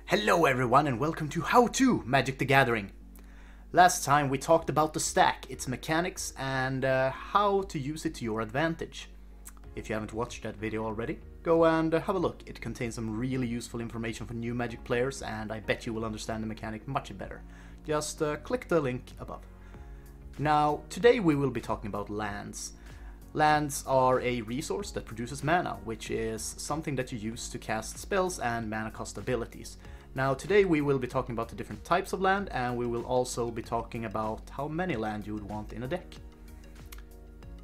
Hello everyone and welcome to How To Magic the Gathering. Last time we talked about the stack, its mechanics and how to use it to your advantage. If you haven't watched that video already, go and have a look. It contains some really useful information for new Magic players and I bet you will understand the mechanic much better. Just click the link above. Now, today we will be talking about lands. Lands are a resource that produces mana, which is something that you use to cast spells and mana cost abilities. Now today we will be talking about the different types of land, and we will also be talking about how many land you would want in a deck.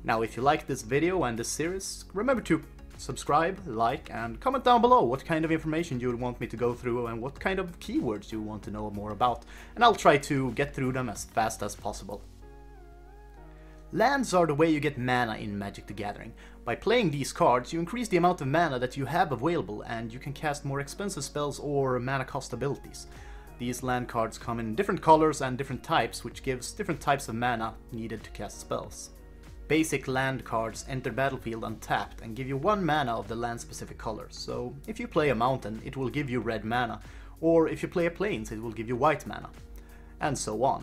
Now if you like this video and this series, remember to subscribe, like and comment down below what kind of information you would want me to go through and what kind of keywords you want to know more about, and I'll try to get through them as fast as possible. Lands are the way you get mana in Magic the Gathering. By playing these cards, you increase the amount of mana that you have available and you can cast more expensive spells or mana cost abilities. These land cards come in different colors and different types, which gives different types of mana needed to cast spells. Basic land cards enter battlefield untapped and give you 1 mana of the land specific color, so if you play a mountain it will give you red mana, or if you play a plains it will give you white mana, and so on.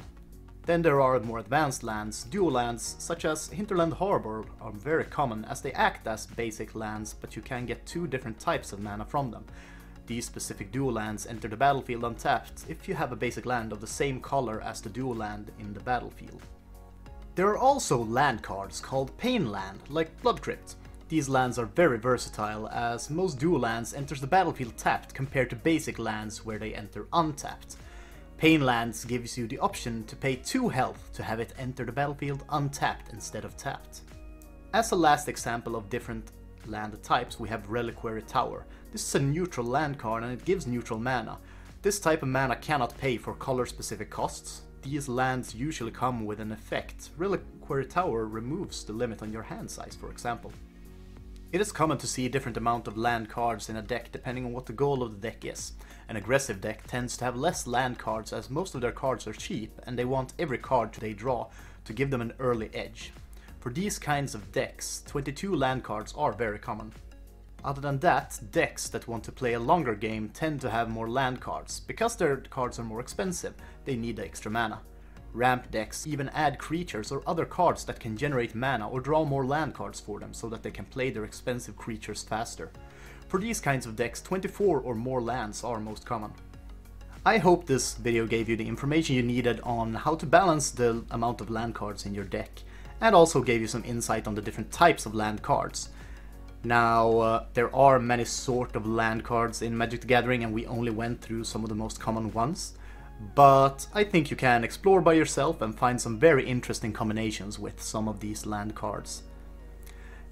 Then there are more advanced lands. Dual lands such as Hinterland Harbor are very common as they act as basic lands, but you can get 2 different types of mana from them. These specific dual lands enter the battlefield untapped if you have a basic land of the same color as the dual land in the battlefield. There are also land cards called Pain Land, like Blood Crypt. These lands are very versatile as most dual lands enters the battlefield tapped compared to basic lands where they enter untapped. Pain Lands gives you the option to pay 2 health to have it enter the battlefield untapped instead of tapped. As a last example of different land types, we have Reliquary Tower. This is a neutral land card and it gives neutral mana. This type of mana cannot pay for color specific costs. These lands usually come with an effect. Reliquary Tower removes the limit on your hand size, for example. It is common to see a different amount of land cards in a deck depending on what the goal of the deck is. An aggressive deck tends to have less land cards as most of their cards are cheap and they want every card they draw to give them an early edge. For these kinds of decks, 22 land cards are very common. Other than that, decks that want to play a longer game tend to have more land cards. Because their cards are more expensive, they need the extra mana. Ramp decks even add creatures or other cards that can generate mana or draw more land cards for them so that they can play their expensive creatures faster. For these kinds of decks, 24 or more lands are most common. I hope this video gave you the information you needed on how to balance the amount of land cards in your deck, and also gave you some insight on the different types of land cards. Now, there are many sort of land cards in Magic the Gathering and we only went through some of the most common ones. But I think you can explore by yourself and find some very interesting combinations with some of these land cards.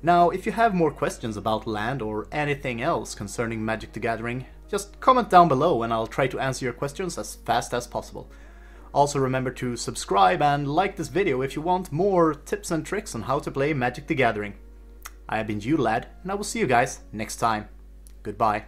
Now, if you have more questions about land or anything else concerning Magic the Gathering, just comment down below and I'll try to answer your questions as fast as possible. Also remember to subscribe and like this video if you want more tips and tricks on how to play Magic the Gathering. I have been Udalad and I will see you guys next time. Goodbye.